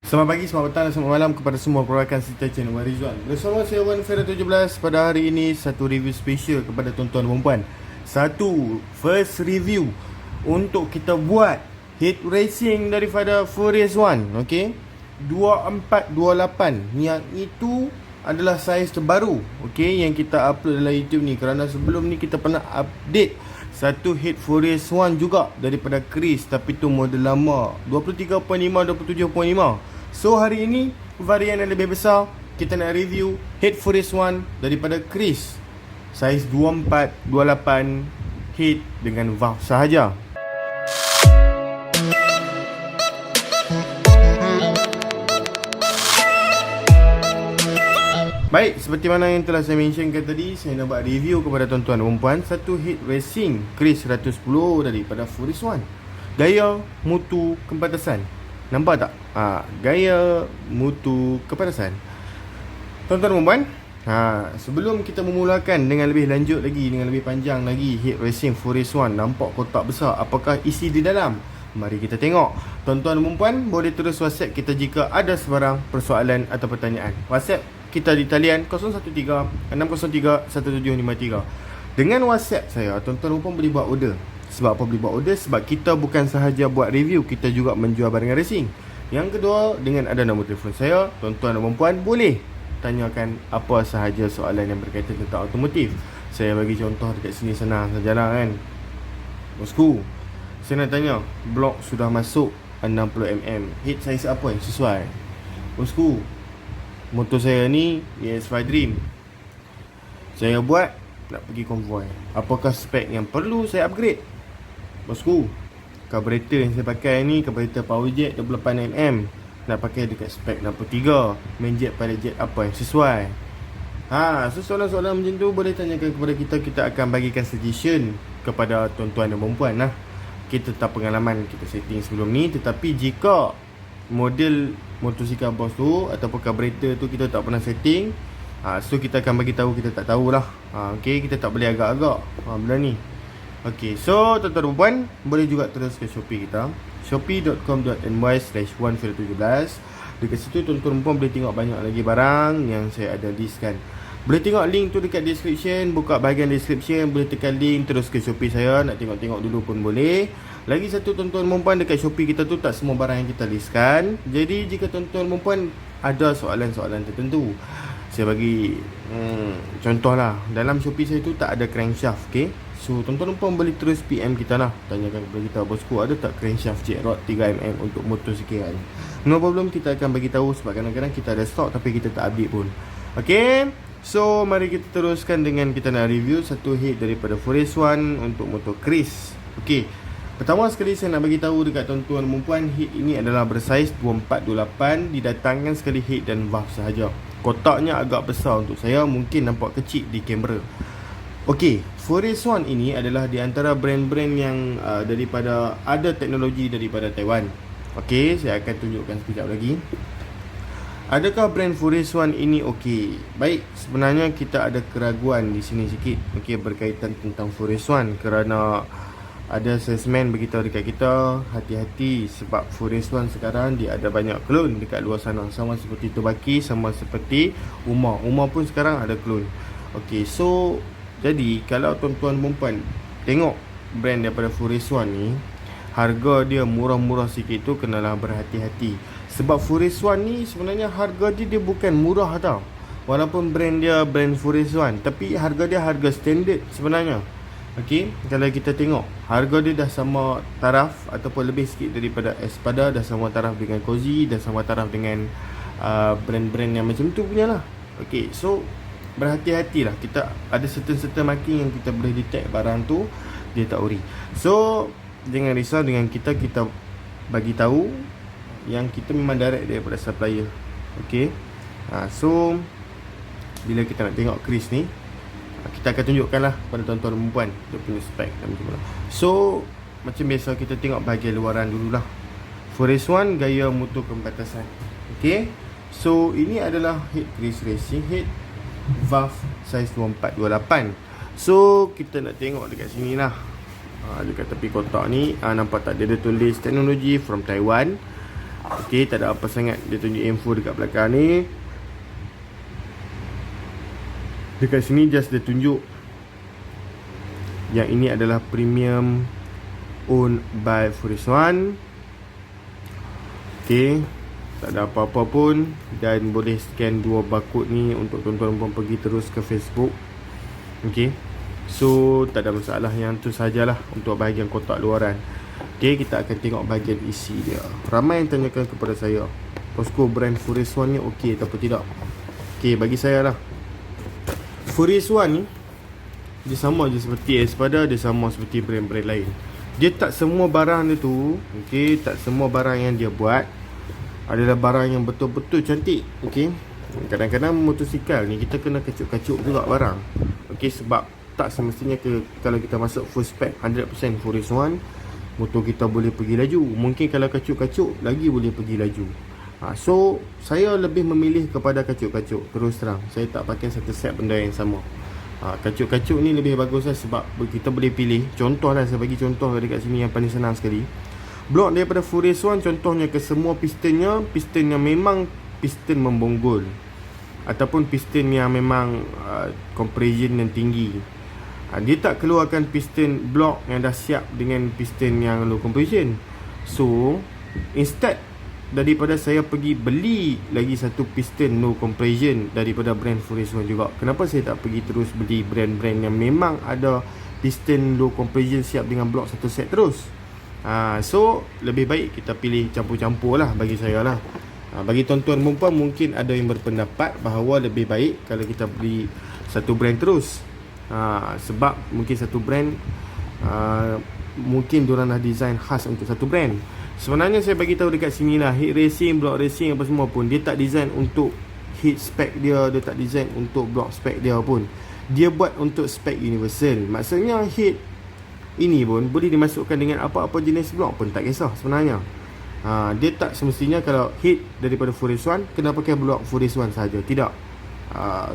Selamat pagi, selamat petang dan selamat malam kepada semua perakan serta channel Rizwan. Bersama saya Wan Fera 17 pada hari ini, satu review special kepada tuan-tuan dan puan. Satu first review untuk kita buat heat racing daripada Furious One, okey. 2428 yang itu adalah saiz terbaru, okey, yang kita upload dalam YouTube ni, kerana sebelum ni kita pernah update satu heat Furious One juga daripada Chris, tapi tu model lama 23.5, 27.5. So hari ini varian yang lebih besar, kita nak review heat Furious One daripada Chris, saiz 2428 heat dengan valve sahaja. Baik, seperti mana yang telah saya mentionkan tadi, saya nak buat review kepada tuan-tuan dan puan satu heat racing Chris 110 daripada Furious One. Gaya, mutu, kepatasan. Nampak tak? Gaya, mutu, kepatasan. Tuan-tuan dan puan, sebelum kita memulakan dengan lebih lanjut lagi, dengan lebih panjang lagi heat racing Furious One, nampak kotak besar, apakah isi di dalam? Mari kita tengok. Tuan-tuan dan puan, boleh terus WhatsApp kita jika ada sebarang persoalan atau pertanyaan. WhatsApp kita di talian 013-603-1753. Dengan WhatsApp saya, tuan-tuan dan puan boleh buat order. Sebab apa boleh buat order? Sebab kita bukan sahaja buat review, kita juga menjual barangan racing. Yang kedua, dengan ada nombor telefon saya, tuan-tuan dan puan boleh tanyakan apa sahaja soalan yang berkaitan tentang automotif. Saya bagi contoh dekat sini senang sajalah kan. Bosku, saya nak tanya, blok sudah masuk 60mm, heat saiz apa yang sesuai? Bosku, motor saya ni ES5 Dream, saya buat nak pergi konvoi, apakah spek yang perlu saya upgrade? Bosku, carburetor yang saya pakai ni carburetor Powerjet 28mm, nak pakai dekat spek 63, main jet pilot jet apa yang sesuai? So soalan-soalan macam tu boleh tanyakan kepada kita. Kita akan bagikan suggestion kepada tuan-tuan dan puan lah. Kita tak pengalaman kita setting sebelum ni, tetapi jika model motosikal bos tu ataupun carburetor tu kita tak pernah setting, so kita akan bagi tahu kita tak tahulah. Okey, kita tak boleh agak-agak benda ni. Okey, so tuan-tuan dan puan boleh juga terus ke Shopee kita, shopee.com.my/117. Dekat situ tuan-tuan dan puan boleh tengok banyak lagi barang yang saya ada listkan. Boleh tengok link tu dekat description, buka bahagian description, boleh tekan link terus ke Shopee saya, nak tengok-tengok dulu pun boleh. Lagi satu, tuan-tuan dan puan, dekat Shopee kita tu tak semua barang yang kita listkan. Jadi jika tuan-tuan dan puan ada soalan-soalan tertentu, saya bagi contoh lah, dalam Shopee saya tu tak ada crankshaft, okey. So tuan-tuan dan puan boleh terus PM kita lah, tanyakan kepada kita, bosku ada tak crankshaft jet rod 3mm untuk motor sekian? No problem, kita akan bagi tahu, sebab kadang-kadang kita ada stok tapi kita tak update pun. Okey, so mari kita teruskan dengan kita nak review satu heat daripada Furious One untuk motor Chris. Okey, pertama sekali saya nak bagi tahu dekat tuan-tuan dan puan, heat ini adalah bersaiz 2428, didatangkan sekali heat dan valve sahaja. Kotaknya agak besar untuk saya, mungkin nampak kecil di kamera. Okey, Furious One ini adalah di antara brand-brand yang daripada ada teknologi daripada Taiwan. Okey, saya akan tunjukkan sekejap lagi. Adakah brand Furious One ini okey? Baik, sebenarnya kita ada keraguan di sini sikit, okey, berkaitan tentang Furious One, kerana ada salesman beritahu dekat kita, hati-hati sebab Furious One sekarang dia ada banyak clone dekat luar sana, sama seperti Tobaki, sama seperti Uma pun sekarang ada clone. Okey, so jadi kalau tuan-tuan dan puan tengok brand daripada Furious One ni, harga dia murah-murah sikit tu, kenalah berhati-hati. Sebab Furious One ni sebenarnya harga dia bukan murah tau. Walaupun brand dia brand Furious One, tapi harga dia harga standard sebenarnya. Okey, kalau kita tengok harga dia dah sama taraf ataupun lebih sikit daripada Espada, dah sama taraf dengan Cozy, dah sama taraf dengan brand-brand yang macam tu punya lah. Okey, so berhati-hatilah, kita ada certain marking yang kita boleh detect barang tu dia tak ori. So jangan risau dengan kita, kita bagi tahu yang kita memang direct daripada supplier. Okey, so bila kita nak tengok Chris ni, kita akan tunjukkan lah pada tuan-tuan dan puan dia punya spek dan macam mana. So macam biasa, kita tengok bahagian luaran dululah. Furious One, gaya, mutu, kepatasan. Okey, so ini adalah heat Chris Racing heat valve saiz 2428. So kita nak tengok dekat sini lah, dekat tepi kotak ni, nampak tak dia ada tulis teknologi from Taiwan. Okey, tak ada apa sangat. Dia tunjuk info dekat belakang ni. Dekat sini just dia tunjuk yang ini adalah premium owned by Furiswan. Okey, tak ada apa-apa pun. Dan boleh scan dua barcode ni untuk tuan-tuan puan pergi terus ke Facebook. Okey, so tak ada masalah. Yang tu sajalah untuk bahagian kotak luaran. Okey, kita akan tengok bahagian isi dia. Ramai yang tanyakan kepada saya, Posko brand Furiswan ni okey atau tidak. Okey, bagi saya lah, Furiswan ni dia sama je seperti Espada, dia sama seperti brand-brand lain. Dia tak semua barang dia tu, okey, tak semua barang yang dia buat adalah barang yang betul-betul cantik. Okey, kadang-kadang motosikal ni kita kena kacuk-kacuk juga barang. Okey, sebab tak semestinya kalau kita masuk full spec 100% Furiswan, motor kita boleh pergi laju. Mungkin kalau kacuk-kacuk lagi boleh pergi laju. So saya lebih memilih kepada kacuk-kacuk. Terus terang, saya tak pakai satu set benda yang sama. Kacuk-kacuk ni lebih bagus lah, sebab kita boleh pilih. Contoh lah, saya bagi contoh dekat sini yang paling senang sekali. Blok daripada Furiswan, contohnya ke semua pistonnya, piston yang memang piston membonggol, ataupun piston yang memang compression yang tinggi. Dia tak keluarkan piston blok yang dah siap dengan piston yang low compression. So instead daripada saya pergi beli lagi satu piston no compression daripada brand Furiswan juga, kenapa saya tak pergi terus beli brand-brand yang memang ada piston low compression siap dengan blok satu set terus. So lebih baik kita pilih campur-campur lah bagi saya lah. Bagi tuan-tuan perempuan mungkin ada yang berpendapat bahawa lebih baik kalau kita beli satu brand terus. Sebab mungkin satu brand mungkin diorang dah design khas untuk satu brand. Sebenarnya saya bagi tahu dekat sini lah, heat racing, block racing apa semua pun, dia tak design untuk heat spec dia, dia tak design untuk block spec dia pun. Dia buat untuk spec universal. Maksudnya heat ini pun boleh dimasukkan dengan apa-apa jenis block pun tak kisah sebenarnya. Dia tak semestinya kalau heat daripada Furiswan kena pakai block Furiswan saja, tidak.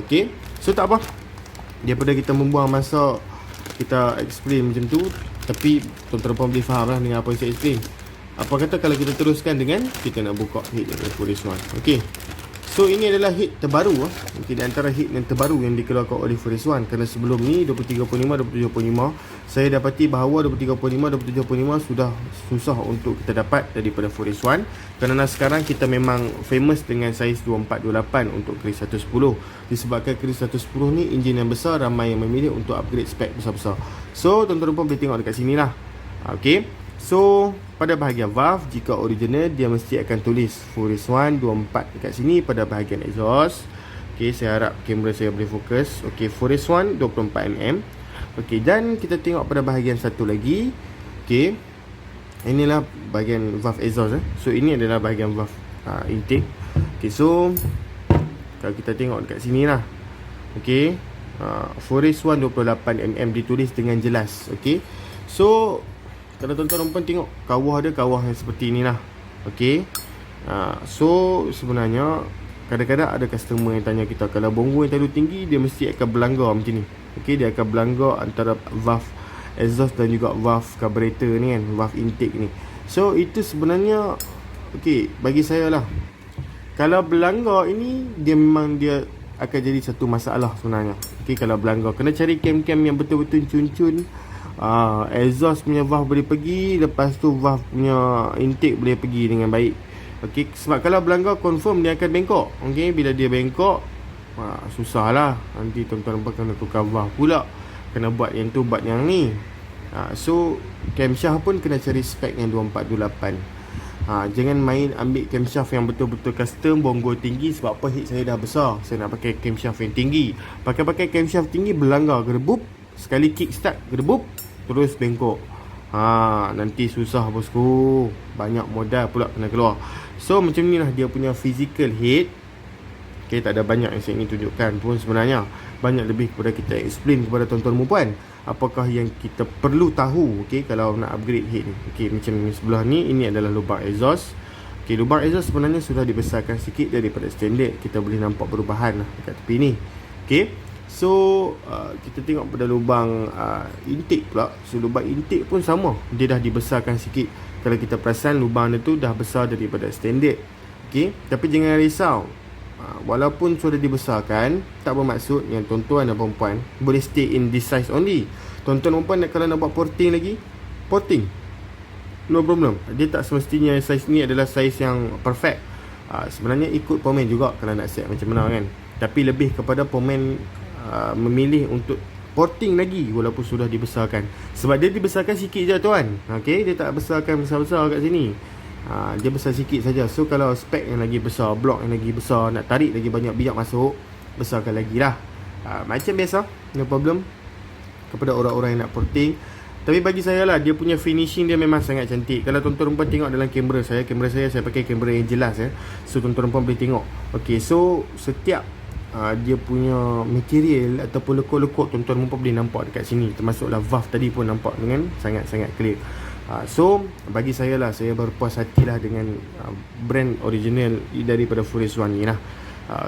Okay, so tak apa, daripada kita membuang masa kita explain macam tu, tapi tuan-tuan boleh faham lah dengan apa yang saya explain. Apa kata kalau kita teruskan dengan kita nak buka heat daripada Furiswan. Okey, so ini adalah heat terbaru mungkin di antara heat yang terbaru yang dikeluarkan oleh Furiswan. Kerana sebelum ni 23.5, 27.5 saya dapati bahawa 23.5, 27.5 sudah susah untuk kita dapat daripada Furiswan. Kerana sekarang kita memang famous dengan saiz 24-28 untuk Kris 110. Disebabkan Kris 110 ni enjin yang besar, ramai yang memilih untuk upgrade spek besar-besar. So tuan-tuan pun boleh tengok dekat sini lah. Okey, so pada bahagian valve, jika original dia mesti akan tulis Furiswan 24 dekat sini pada bahagian exhaust. Okey, saya harap kamera saya boleh fokus. Okey, Furiswan 24mm. Okey, dan kita tengok pada bahagian satu lagi. Okey, inilah bahagian valve exhaust. So ini adalah bahagian valve intake. Okey, so kalau kita tengok dekat sini lah. Okey, Furiswan 28mm ditulis dengan jelas. Okey, so kalau tuan-tuan pun tengok kawah dia, kawah yang seperti inilah. Okey, so sebenarnya kadang-kadang ada customer yang tanya kita, kalau bongo yang terlalu tinggi dia mesti akan berlanggar macam ni. Okey, dia akan berlanggar antara valve exhaust dan juga valve carburetor ni kan, valve intake ni. So itu sebenarnya okey bagi saya lah, kalau berlanggar ini dia memang dia akan jadi satu masalah sebenarnya. Okey, kalau berlanggar kena cari cam-cam yang betul-betul cun-cun. Exhaust punya valve boleh pergi, lepas tu valve punya intake boleh pergi dengan baik. Okey, sebab kalau berlanggar confirm dia akan bengkok. Okey, bila dia bengkok susah lah, nanti tuan-tuan kena tukar valve pula, kena buat yang tu, buat yang ni. So camshaft pun kena cari spek yang 2428. Jangan main ambil camshaft yang betul-betul custom bonggol tinggi. Sebab apa, heat saya dah besar, saya nak pakai camshaft yang tinggi. Pakai camshaft tinggi berlanggar, gedebup, sekali kick start gedebup, terus bengkok. Nanti susah bosku, banyak modal pula kena keluar. So macam ni lah dia punya physical head. Okay, tak ada banyak yang saya ingin tunjukkan pun sebenarnya. Banyak lebih kepada kita explain kepada tuan-tuan perempuan apakah yang kita perlu tahu, okay, kalau nak upgrade head ni. Okay, macam sebelah ni, ini adalah lubang exhaust. Okay, lubang exhaust sebenarnya sudah dibesarkan sikit daripada standard. Kita boleh nampak perubahan lah dekat tepi ni. Okay, So kita tengok pada lubang intake pula. So lubang intake pun sama, dia dah dibesarkan sikit. Kalau kita perasan lubang dia tu dah besar daripada standard. Okey, tapi jangan risau. Walaupun sudah dibesarkan, tak bermaksud yang tuan-tuan dan perempuan boleh stay in this size only. Tuan-tuan dan perempuan kalau nak buat porting lagi, porting, no problem. Dia tak semestinya size ni adalah size yang perfect. Sebenarnya ikut pemain juga kalau nak set macam mana kan. Tapi lebih kepada pemain memilih untuk porting lagi walaupun sudah dibesarkan. Sebab dia dibesarkan sikit je tuan. Okey, dia tak besarkan besar-besar kat sini. Dia besar sikit saja. So kalau spek yang lagi besar, blok yang lagi besar, nak tarik lagi banyak biak masuk, besarkan lagi lah. Macam biasa, no problem kepada orang-orang yang nak porting. Tapi bagi saya lah, dia punya finishing dia memang sangat cantik. Kalau tuan-tuan perempuan tengok dalam kamera saya pakai kamera yang jelas So tuan-tuan perempuan boleh tengok. Okay, so setiap dia punya material ataupun lekuk-lekuk tuan-tuan perempuan boleh nampak dekat sini. Termasuklah valve tadi pun nampak dengan sangat-sangat clear. So bagi saya lah, saya berpuas hati lah dengan brand original daripada Forest One ni lah.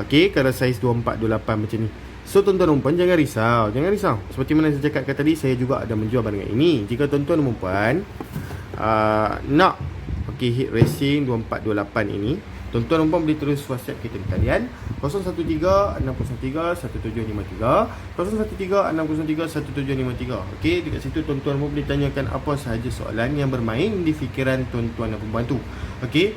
Okay, kalau saiz 24-28 macam ni. So tuan-tuan dan perempuan jangan risau. Seperti mana saya cakapkan tadi, saya juga ada menjual barangan ini. Jika tuan-tuan dan perempuan nak heat racing 24-28 ini, tuan-tuan dan perempuan boleh terus WhatsApp kita di talian 013-603-1753, 013-603-1753. Okey, dekat situ tuan-tuan pun boleh tanyakan apa sahaja soalan yang bermain di fikiran tuan-tuan dan perempuan tu. Okey,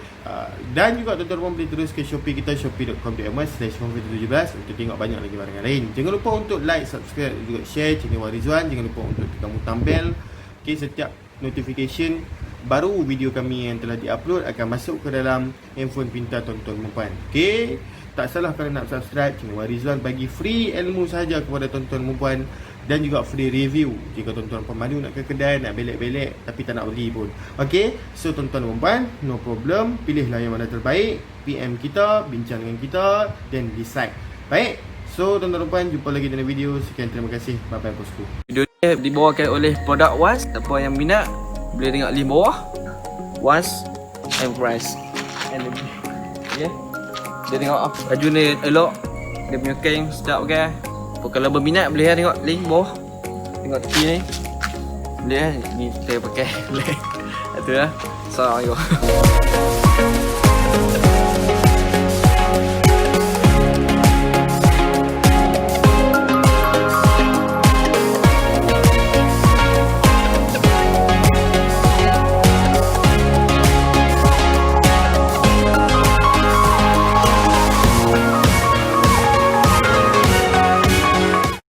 dan juga tuan-tuan pun boleh terus ke Shopee kita, shopee.com.my/confit17 untuk tengok banyak lagi barangan lain. Jangan lupa untuk like, subscribe dan juga share channel Warizwan. Jangan lupa untuk tekan butang bell. Okey, setiap notification baru video kami yang telah diupload akan masuk ke dalam handphone pintar tuan-tuan perempuan. Okey, tak salah kalau nak subscribe channel Warizwan, bagi free ilmu sahaja kepada tuan-tuan perempuan dan juga free review. Jika tuan-tuan perempuan malu nak ke kedai, nak belek-belek tapi tak nak beli pun. Okey, so tuan-tuan perempuan, no problem, pilihlah yang mana terbaik, PM kita, bincang dengan kita dan decide. Baik, so tuan-tuan perempuan, jumpa lagi dalam video. Sekian, terima kasih. Bye bye bosku. Video ni dibawakan oleh Product Was. Siapa yang minat boleh tengok link bawah. Was and price. Okay, dia tengok baju ni elok, dia punya kain sedap pakai. Kalau berminat boleh tengok link bawah. Tengok tepi ni, boleh ni saya pakai. Boleh. Itu lah. Assalamualaikum.